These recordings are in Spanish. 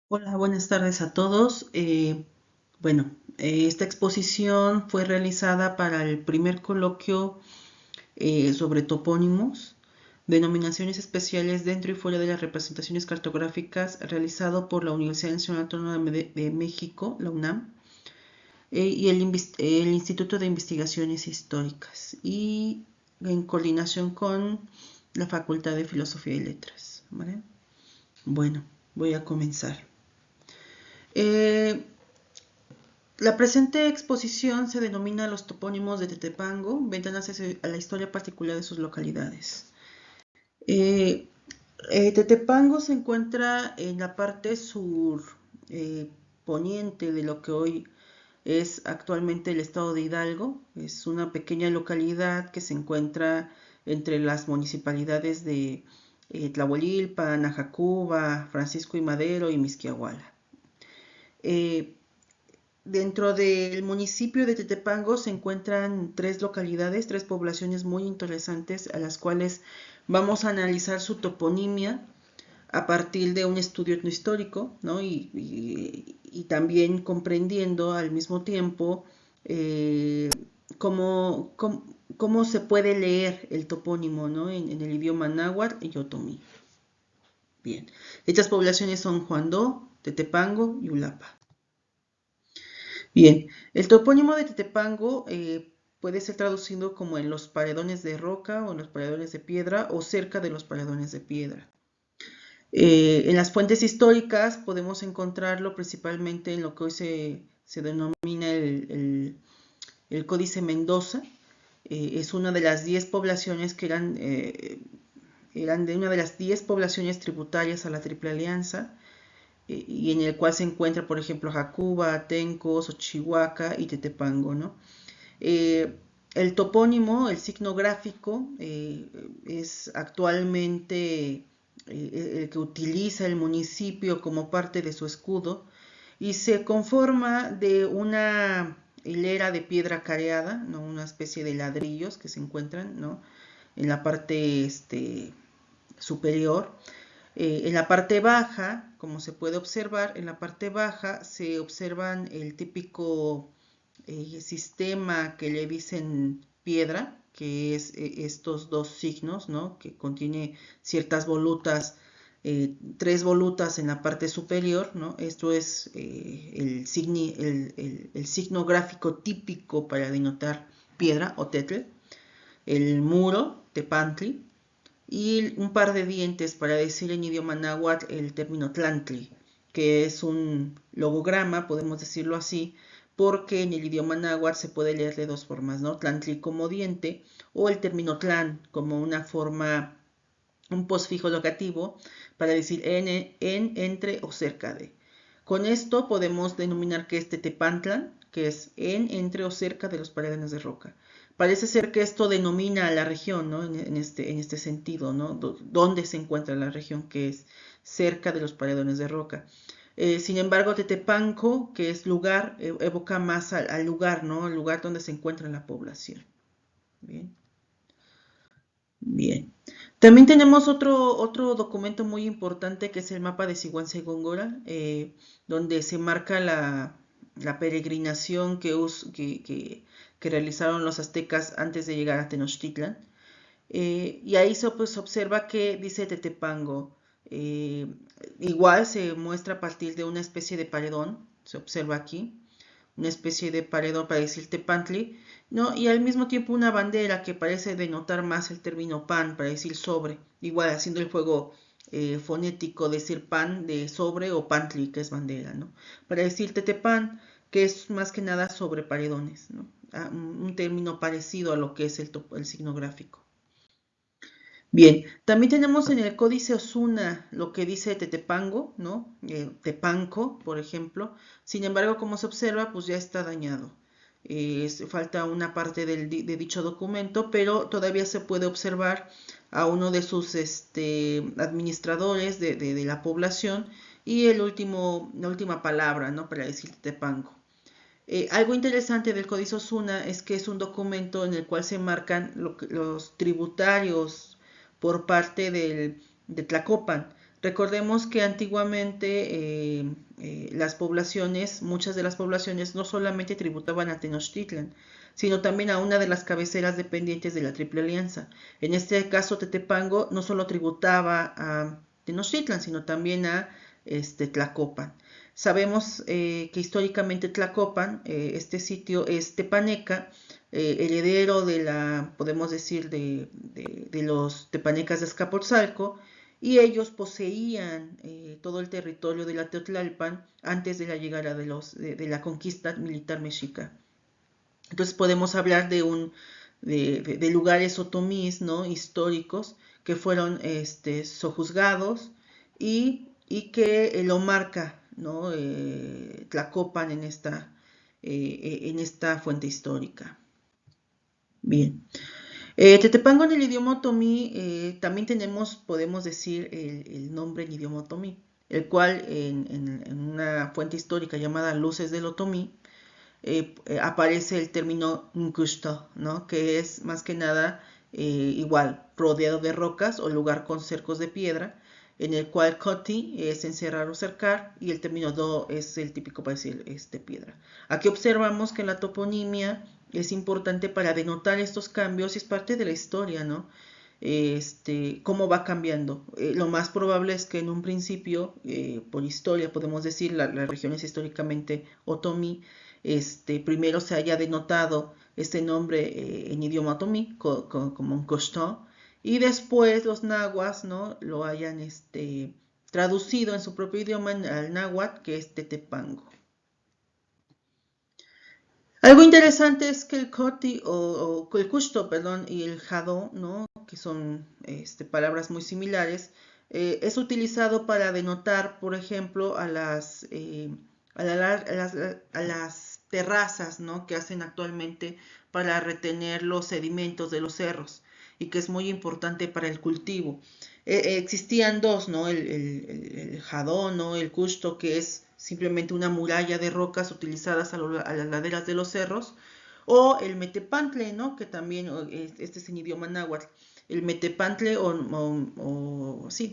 Hola, buenas tardes a todos. Esta exposición fue realizada para el primer coloquio sobre topónimos, denominaciones especiales dentro y fuera de las representaciones cartográficas, realizado por la Universidad Nacional Autónoma de México, la UNAM, y el Instituto de Investigaciones Históricas, y en coordinación con la Facultad de Filosofía y Letras. ¿Vale? Bueno, voy a comenzar. Eh, La presente exposición se denomina Los topónimos de Tetepango, ventanas a la historia particular de sus localidades. Eh, Tetepango se encuentra en la parte sur poniente de lo que hoy es actualmente el estado de Hidalgo. Es una pequeña localidad que se encuentra entre las municipalidades de Tlahuelilpan, Ajacuba, Francisco y Madero y Misquiahuala. Eh, Dentro del municipio de Tetepango se encuentran tres localidades, tres poblaciones muy interesantes a las cuales vamos a analizar su toponimia a partir de un estudio etnohistórico, ¿no? Y también comprendiendo al mismo tiempo eh, cómo se puede leer el topónimo, ¿no? En el idioma náhuatl y otomí. Bien, estas poblaciones son Juandó, Tetepango y Ulapa. Bien, el topónimo de Tetepango puede ser traducido como en los paredones de roca o en los paredones de piedra o cerca de los paredones de piedra. En las fuentes históricas podemos encontrarlo principalmente en lo que hoy se denomina el Códice Mendoza. Es una de las 10 poblaciones que eran de una de las 10 poblaciones tributarias a la Triple Alianza y en el cual se encuentra, por ejemplo, Jacuba, Atenco, Xochihuaca y Tetepango, ¿no? Eh, el topónimo, el signo gráfico, es actualmente el que utiliza el municipio como parte de su escudo y se conforma de una hilera de piedra careada, ¿no? Una especie de ladrillos que se encuentran, ¿no? En la parte superior. En la parte baja, como se puede observar, en la parte baja se observan el típico sistema que le dicen piedra, que es estos dos signos, ¿no? Que contiene ciertas volutas, tres volutas en la parte superior, ¿no? Esto es el signo gráfico típico para denotar piedra o tetl, el muro, tepantli, y un par de dientes para decir en idioma náhuatl el término tlantli, que es un logograma, podemos decirlo así, porque en el idioma náhuatl se puede leer de dos formas, ¿no? Tlantli como diente o el término tlan como una forma, un postfijo locativo para decir en, entre o cerca de. Con esto podemos denominar que es Tetepantlan, que es en, entre o cerca de los paredones de roca. Parece ser que esto denomina a la región, ¿no? En este sentido, ¿no? ¿Dónde se encuentra la región que es cerca de los paredones de roca? Sin embargo, Tetepanco, que es lugar, evoca más al lugar, ¿no? El lugar donde se encuentra la población. Bien. Bien. También tenemos otro documento muy importante que es el mapa de Sigüenza y Góngora, donde se marca la peregrinación que realizaron los aztecas antes de llegar a Tenochtitlan. Y ahí pues, observa que dice Tetepango. eh, Igual se muestra a partir de una especie de paredón, se observa aquí una especie de paredón para decir tepantli, ¿no? Y al mismo tiempo una bandera que parece denotar más el término pan para decir sobre, igual haciendo el juego fonético de decir pan de sobre o pantli, que es bandera, ¿no? Para decir tetepan, que es más que nada sobre paredones, ¿no? Un término parecido a lo que es el signo gráfico. Bien, también tenemos en el Códice Osuna lo que dice Tetepango, ¿no? Tepanco, por ejemplo. Sin embargo, como se observa, pues ya está dañado. Falta una parte de dicho documento, pero todavía se puede observar a uno de sus administradores de la población y la última palabra, ¿no? Para decir Tetepango. Algo interesante del Códice Osuna es que es un documento en el cual se marcan los tributarios por parte de Tlacopan. Recordemos que antiguamente muchas de las poblaciones no solamente tributaban a Tenochtitlan, sino también a una de las cabeceras dependientes de la Triple Alianza. En este caso, Tetepango no solo tributaba a Tenochtitlan, sino también a Tlacopan. Sabemos que históricamente Tlacopan, este sitio es tepaneca, heredero de podemos decir, de los tepanecas de Azcapotzalco, y ellos poseían todo el territorio de la Teotlalpan antes de la llegada de la conquista militar mexica. Entonces podemos hablar de lugares otomís, ¿no?, históricos que fueron sojuzgados y que lo marca, ¿no?, Tlacopan en esta fuente histórica. Bien. Tetepango en el idioma otomí también podemos decir el nombre en idioma otomí, el cual en una fuente histórica llamada Luces del Otomí aparece el término Nkushto, ¿no?, que es más que nada igual, rodeado de rocas o lugar con cercos de piedra, en el cual Koti es encerrar o cercar y el término Do es el típico para decir piedra. Aquí observamos que la toponimia es importante para denotar estos cambios y es parte de la historia, ¿no? Cómo va cambiando. Lo más probable es que en un principio, por historia, podemos decir, las regiones históricamente otomí, primero se haya denotado este nombre en idioma otomí como un Koshto, y después los nahuas, ¿no?, lo hayan traducido en su propio idioma al náhuatl, que es Tetepango. Algo interesante es que el Coti o el Kushto, perdón, y el Jado, ¿no?, que son palabras muy similares, es utilizado para denotar, por ejemplo, a las terrazas, ¿no?, que hacen actualmente para retener los sedimentos de los cerros y que es muy importante para el cultivo. Existían dos, ¿no?, el Jadón, ¿no?, el Kushto, que es simplemente una muralla de rocas utilizadas a las laderas de los cerros, o el Metepantle, ¿no?, que también es en idioma náhuatl. El Metepantle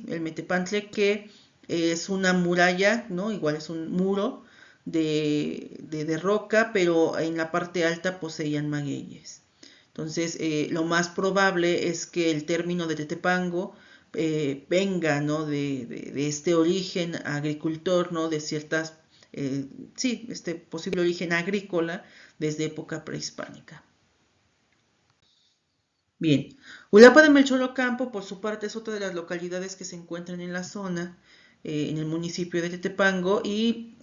el Metepantle, que es una muralla, ¿no?, igual es un muro de roca, pero en la parte alta poseían magueyes. Entonces, lo más probable es que el término de Tetepango venga, ¿no?, de este origen agricultor, ¿no?, de ciertas, posible origen agrícola desde época prehispánica. Bien, Ulapa de Melchor Ocampo, por su parte, es otra de las localidades que se encuentran en la zona, en el municipio de Tetepango, y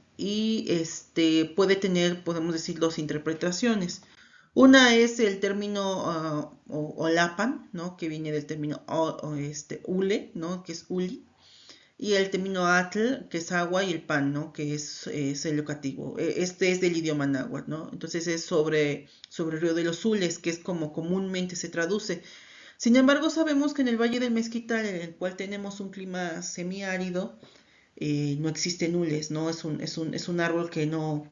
puede tener, podemos decir, dos interpretaciones. Una es el término Olapan, ¿no?, que viene del término ule, ¿no?, que es uli, y el término atl, que es agua, y el pan, ¿no?, que es el locativo. Este es del idioma náhuatl, ¿no? Entonces es sobre el río de los Hules, que es como comúnmente se traduce. Sin embargo, sabemos que en el Valle del Mezquital, en el cual tenemos un clima semiárido, no existen hules, ¿no? Es un árbol que no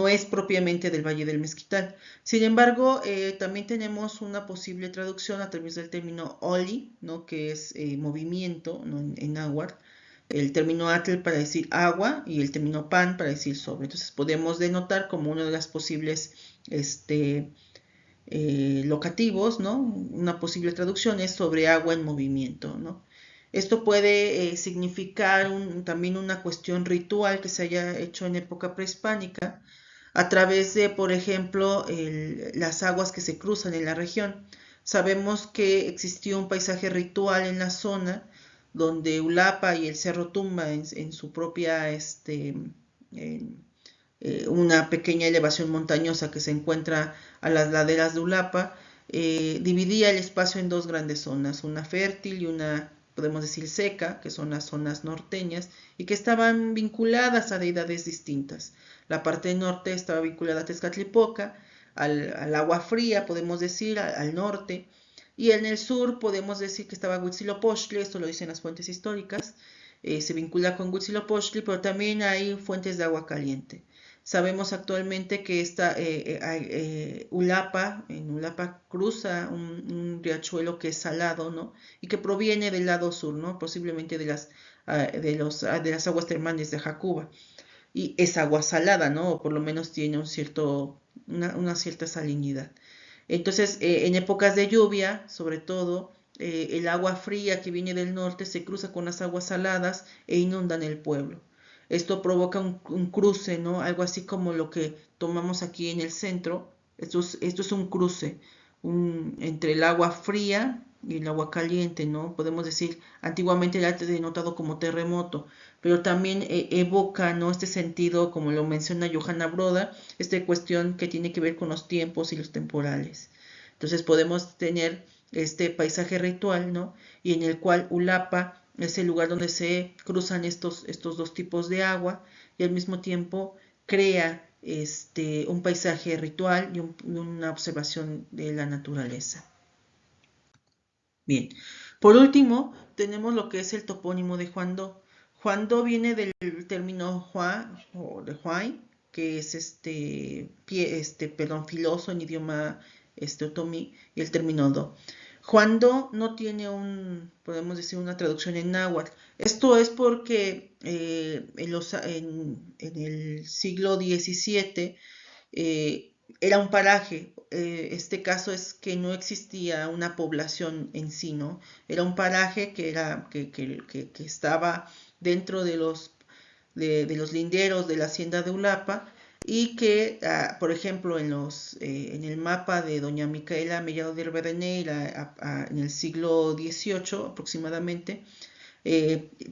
es propiamente del Valle del Mezquital. Sin embargo, también tenemos una posible traducción a través del término oli, ¿no?, que es movimiento, ¿no?, en náhuatl. El término atl para decir agua y el término pan para decir sobre. Entonces podemos denotar como una de las posibles locativos, ¿no? Una posible traducción es sobre agua en movimiento, ¿no? Esto puede significar también una cuestión ritual que se haya hecho en época prehispánica a través de, por ejemplo, las aguas que se cruzan en la región. Sabemos que existió un paisaje ritual en la zona donde Ulapa y el Cerro Tumba en su propia una pequeña elevación montañosa que se encuentra a las laderas de Ulapa, dividía el espacio en dos grandes zonas, una fértil y una, podemos decir, seca, que son las zonas norteñas, y que estaban vinculadas a deidades distintas. La parte norte estaba vinculada a Tezcatlipoca, al agua fría, podemos decir, al norte, y en el sur podemos decir que estaba Huitzilopochtli, esto lo dicen las fuentes históricas, se vincula con Huitzilopochtli, pero también hay fuentes de agua caliente. Sabemos actualmente que Ulapa, en Ulapa cruza un riachuelo que es salado, ¿no? Y que proviene del lado sur, ¿no? Posiblemente de las aguas termales de Jacuba. Y es agua salada, ¿no? O por lo menos tiene una cierta salinidad. Entonces, en épocas de lluvia, sobre todo, el agua fría que viene del norte se cruza con las aguas saladas e inundan el pueblo. Esto provoca un cruce, ¿no? Algo así como lo que tomamos aquí en el centro. Esto es un cruce entre el agua fría y el agua caliente, ¿no? Podemos decir, antiguamente era denotado como terremoto, pero también evoca, ¿no? Este sentido, como lo menciona Johanna Broda, esta cuestión que tiene que ver con los tiempos y los temporales. Entonces podemos tener este paisaje ritual, ¿no? Y en el cual Ulapa es el lugar donde se cruzan estos dos tipos de agua y al mismo tiempo crea un paisaje ritual y una observación de la naturaleza. Bien, por último tenemos lo que es el topónimo de Juan Do. Juan Do viene del término Hua o de Huay, que es filoso en idioma otomí, y el término Do. Juan Do no tiene podemos decir, una traducción en náhuatl. Esto es porque en el siglo XVII era un paraje. Este caso es que no existía una población en sí, ¿no? Era un paraje que estaba dentro de los linderos de la hacienda de Ulapa y que, por ejemplo, en el mapa de doña Micaela Mellado de Rivadeneira en el siglo XVIII aproximadamente,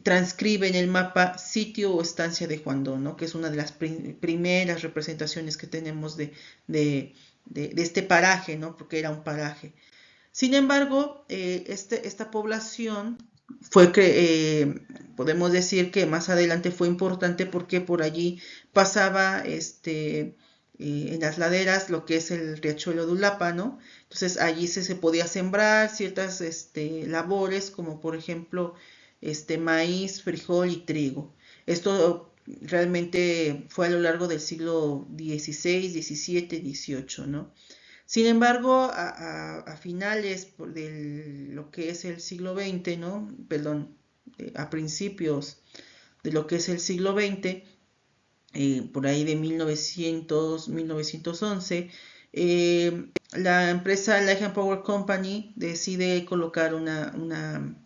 transcribe en el mapa sitio o estancia de Juan Do, ¿no? Que es una de las primeras representaciones que tenemos de este paraje, ¿no? Porque era un paraje. Sin embargo, esta población podemos decir que más adelante fue importante porque por allí pasaba en las laderas lo que es el riachuelo de Ulapa, ¿no? Entonces allí se podía sembrar ciertas labores como por ejemplo maíz, frijol y trigo. Esto realmente fue a lo largo del siglo XVI, XVII, XVIII, ¿no? Sin embargo, a finales de lo que es el siglo XX, ¿no? Perdón, a principios de lo que es el siglo XX, por ahí de 1900, 1911, la empresa Light Power Company decide colocar una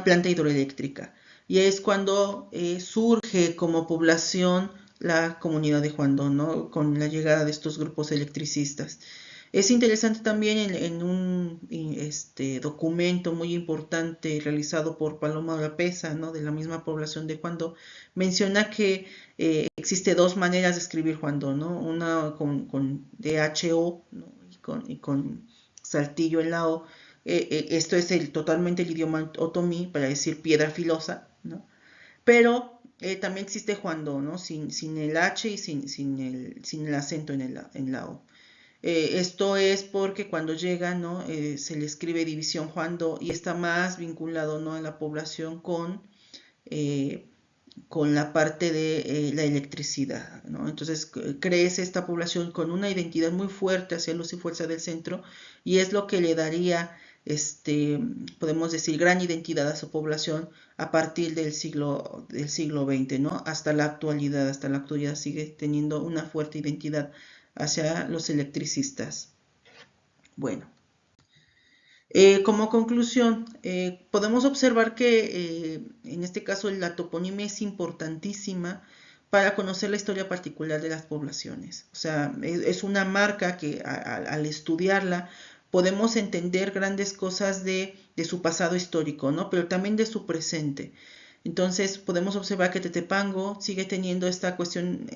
planta hidroeléctrica. Y es cuando surge como población la comunidad de Juan Do, ¿no? Con la llegada de estos grupos electricistas. Es interesante también en un documento muy importante realizado por Paloma Oropesa, ¿no? De la misma población de Juan Do, menciona que existe dos maneras de escribir Juan Do, ¿no? Una con DHO, ¿no? y con saltillo en la O. Esto es totalmente el idioma otomí para decir piedra filosa, ¿no? Pero también existe Juan Do, ¿no? Sin el H y sin el acento en la O. Esto es porque cuando llega, ¿no? Se le escribe división Juan Do y está más vinculado, ¿no? A la población con la parte de la electricidad, ¿no? Entonces crece esta población con una identidad muy fuerte hacia Luz y Fuerza del Centro y es lo que le daría, podemos decir, gran identidad a su población a partir del siglo XX, ¿no? Hasta la actualidad sigue teniendo una fuerte identidad hacia los electricistas. Bueno. Como conclusión, podemos observar que en este caso la toponimia es importantísima para conocer la historia particular de las poblaciones. O sea, es una marca que al estudiarla podemos entender grandes cosas de su pasado histórico, ¿no? Pero también de su presente. Entonces podemos observar que Tetepango sigue teniendo esta cuestión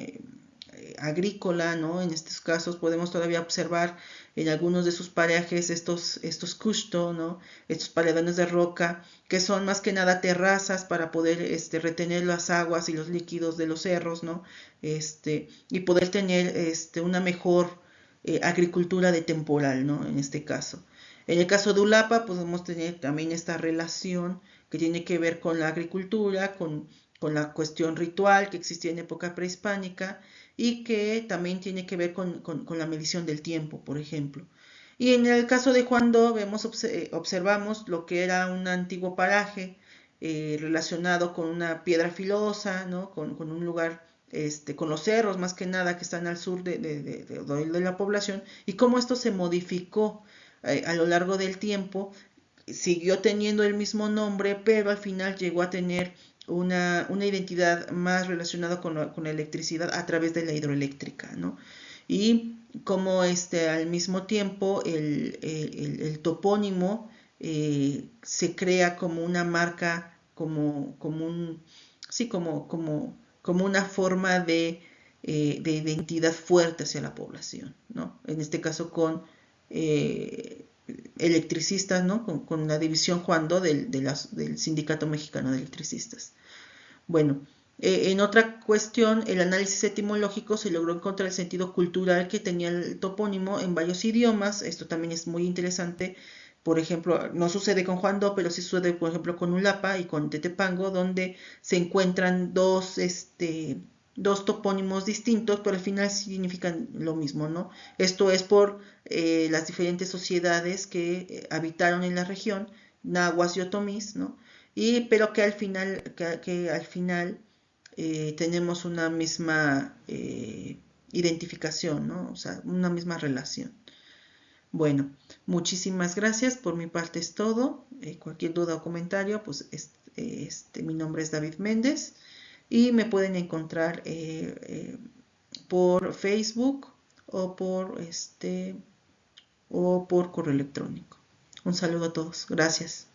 agrícola, ¿no? En estos casos podemos todavía observar en algunos de sus parajes estos kushto, ¿no? Estos paredones de roca que son más que nada terrazas para poder retener las aguas y los líquidos de los cerros, ¿no? Y poder tener una mejor agricultura de temporal, ¿no? En este caso. En el caso de Ulapa podemos tener también esta relación que tiene que ver con la agricultura, con la cuestión ritual que existía en época prehispánica y que también tiene que ver con la medición del tiempo, por ejemplo. Y en el caso de Juan Do observamos lo que era un antiguo paraje relacionado con una piedra filosa, ¿no? con un lugar, con los cerros más que nada que están al sur de la población, y cómo esto se modificó a lo largo del tiempo. Siguió teniendo el mismo nombre, pero al final llegó a tener una identidad más relacionada con la electricidad a través de la hidroeléctrica, ¿no? Y como al mismo tiempo el topónimo se crea como una marca, sí, como una forma de identidad fuerte hacia la población, ¿no? En este caso con electricistas, ¿no? Con la división Juan Do del Sindicato Mexicano de Electricistas. Bueno, en otra cuestión, el análisis etimológico se logró encontrar el sentido cultural que tenía el topónimo en varios idiomas. Esto también es muy interesante. Por ejemplo, no sucede con Juan Do, pero sí sucede, por ejemplo, con Ulapa y con Tetepango, donde se encuentran dos topónimos distintos, pero al final significan lo mismo, ¿no? Esto es por las diferentes sociedades que habitaron en la región, nahuas y otomís, ¿no? Pero que al final tenemos una misma identificación, ¿no? O sea, una misma relación. Bueno, muchísimas gracias. Por mi parte es todo. Cualquier duda o comentario, pues mi nombre es David Méndez y me pueden encontrar por Facebook o por correo electrónico. Un saludo a todos. Gracias.